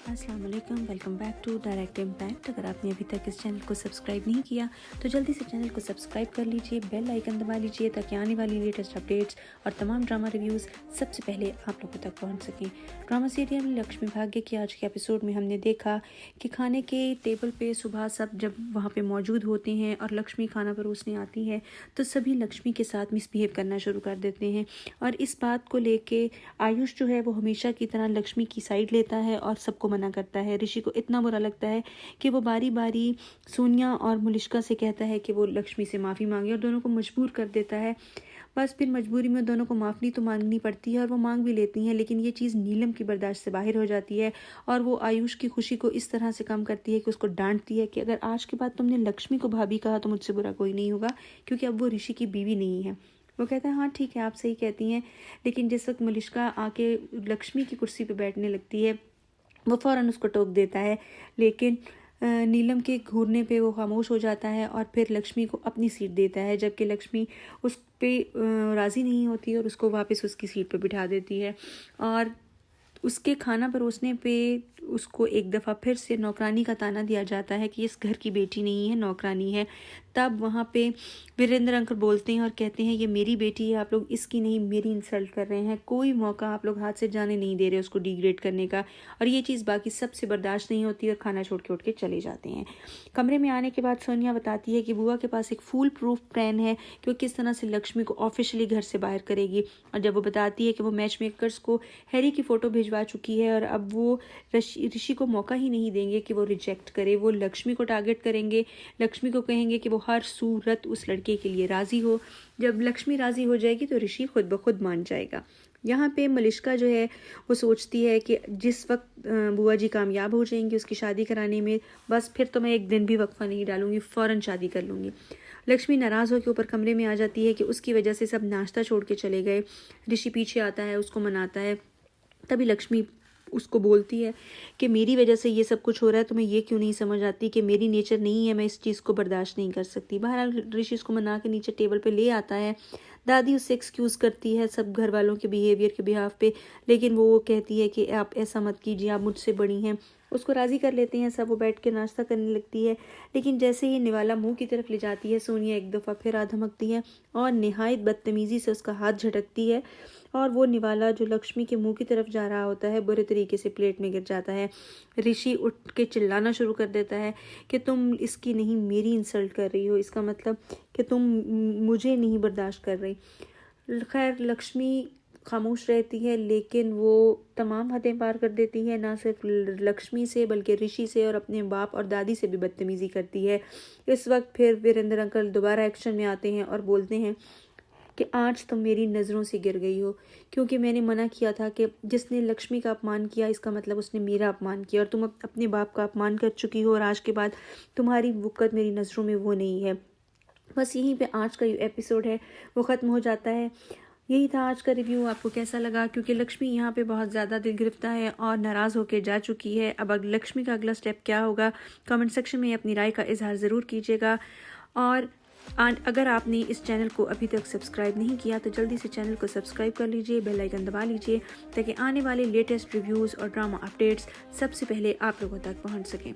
अस्सलाम वालेकुम, welcome back to Direct Impact. अगर आपने अभी तक इस चैनल को सब्सक्राइब नहीं किया तो जल्दी से चैनल को सब्सक्राइब कर लीजिए, बेल आइकन दबा लीजिए ताकि आने वाली लेटेस्ट अपडेट्स और तमाम ड्रामा रिव्यूज़ सबसे पहले आप लोगों तक पहुंच सकें। ड्रामा सीरियल लक्ष्मी भाग्य के आज के एपिसोड में हमने देखा कि खाने के टेबल पे सुबह सब जब वहाँ पे मौजूद होते हैं और लक्ष्मी खाना परोसने आती है तो सभी लक्ष्मी के साथ मिसबिहेव करना शुरू कर देते हैं। और इस बात को लेके आयुष जो है वो हमेशा की तरह लक्ष्मी की साइड लेता है और सबको मना करता है। ऋषि को इतना बुरा लगता है कि वो बारी बारी सोनिया और मुलिश्का से कहता है कि वो लक्ष्मी से माफ़ी मांगे और दोनों को मजबूर कर देता है। बस फिर मजबूरी में दोनों को माफ़ी तो मांगनी पड़ती है और वो मांग भी लेती हैं, लेकिन ये चीज़ नीलम की बर्दाश्त से बाहर हो जाती है और वो आयुष की खुशी को इस तरह से कम करती है कि उसको डांटती है कि अगर आज के बाद तुमने लक्ष्मी को भाभी कहा तो मुझसे बुरा कोई नहीं होगा, क्योंकि अब वो ऋषि की बीवी नहीं है। वो कहता है हाँ ठीक है, आप सही कहती हैं। लेकिन जिस वक्त मुलिश्का आके लक्ष्मी की कुर्सी पे बैठने लगती है वो फ़ौरन उसको टोक देता है, लेकिन नीलम के घूरने पे वो खामोश हो जाता है और फिर लक्ष्मी को अपनी सीट देता है, जबकि लक्ष्मी उस पे राज़ी नहीं होती और उसको वापस उसकी सीट पे बिठा देती है। और उसके खाना परोसने पे उसको एक दफ़ा फिर से नौकरानी का ताना दिया जाता है कि इस घर की बेटी नहीं है, नौकरानी है। तब वहाँ पे वीरेंद्र अंकल बोलते हैं और कहते हैं ये मेरी बेटी है, आप लोग इसकी नहीं मेरी इंसल्ट कर रहे हैं, कोई मौका आप लोग हाथ से जाने नहीं दे रहे उसको डिग्रेड करने का। और ये चीज़ बाकी सबसे बर्दाश्त नहीं होती और खाना छोड़ के उठ के चले जाते हैं। कमरे में आने के बाद सोनिया बताती है कि बुआ के पास एक फुल प्रूफ प्लान है कि वो किस तरह से लक्ष्मी को ऑफिशियली घर से बाहर करेगी। और जब वो बताती है कि वो मैच मेकर्स को हैरी की फ़ोटो भिजवा चुकी है और अब वो ऋषि को मौका ही नहीं देंगे कि वो रिजेक्ट करे, वो लक्ष्मी को टारगेट करेंगे, लक्ष्मी को कहेंगे कि वो हर सूरत उस लड़के के लिए राज़ी हो। जब लक्ष्मी राज़ी हो जाएगी तो ऋषि खुद ब खुद मान जाएगा। यहाँ पे मलिश्का जो है वो सोचती है कि जिस वक्त बुआ जी कामयाब हो जाएंगी उसकी शादी कराने में, बस फिर तो मैं एक दिन भी वक्फा नहीं डालूंगी, फ़ौरन शादी कर लूँगी। लक्ष्मी नाराज़ होकर ऊपर कमरे में आ जाती है कि उसकी वजह से सब नाश्ता छोड़ के चले गए। ऋषि पीछे आता है, उसको मनाता है। तभी लक्ष्मी उसको बोलती है कि मेरी वजह से ये सब कुछ हो रहा है, तुम्हें ये क्यों नहीं समझ आती कि मेरी नेचर नहीं है, मैं इस चीज़ को बर्दाश्त नहीं कर सकती। बहरहाल ऋषि उसको मना के नीचे टेबल पे ले आता है। दादी उससे एक्सक्यूज़ करती है सब घर वालों के बिहेवियर के बिहाफ पे, लेकिन वो कहती है कि आप ऐसा मत कीजिए, आप मुझसे बड़ी हैं। उसको राज़ी कर लेते हैं सब, वो बैठ के नाश्ता करने लगती है। लेकिन जैसे ही निवाला मुंह की तरफ ले जाती है सोनिया एक दफ़ा फिर आ धमकती है और नहायत बदतमीज़ी से उसका हाथ झटकती है और वो निवाला जो लक्ष्मी के मुंह की तरफ जा रहा होता है बुरे तरीके से प्लेट में गिर जाता है। ऋषि उठ के चिल्लाना शुरू कर देता है कि तुम इसकी नहीं मेरी इंसल्ट कर रही हो, इसका मतलब कि तुम मुझे नहीं बर्दाश्त कर रही। खैर लक्ष्मी खामोश रहती है, लेकिन वो तमाम हदें पार कर देती है, ना सिर्फ लक्ष्मी से बल्कि ऋषि से और अपने बाप और दादी से भी बदतमीज़ी करती है। इस वक्त फिर वीरेंद्र अंकल दोबारा एक्शन में आते हैं और बोलते हैं कि आज तुम मेरी नज़रों से गिर गई हो, क्योंकि मैंने मना किया था कि जिसने लक्ष्मी का अपमान किया इसका मतलब उसने मेरा अपमान किया, और तुम अपने बाप का अपमान कर चुकी हो और आज के बाद तुम्हारी वक़्त मेरी नज़रों में वो नहीं है। बस यहीं पे आज का एपिसोड है वो ख़त्म हो जाता है। यही था आज का रिव्यू। आपको कैसा लगा? क्योंकि लक्ष्मी यहाँ पे बहुत ज़्यादा दिल गिरफ्ता है और नाराज़ होकर जा चुकी है। अब लक्ष्मी का अगला स्टेप क्या होगा, कमेंट सेक्शन में अपनी राय का इजहार ज़रूर कीजिएगा। और अगर आपने इस चैनल को अभी तक सब्सक्राइब नहीं किया तो जल्दी से चैनल को सब्सक्राइब कर लीजिए, बेल आइकन दबा लीजिए ताकि आने वाले लेटेस्ट रिव्यूज़ और ड्रामा अपडेट्स सबसे पहले आप लोगों तक पहुंच सकें।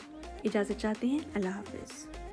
इजाज़त चाहते हैं, अल्लाह हाफ़िज़।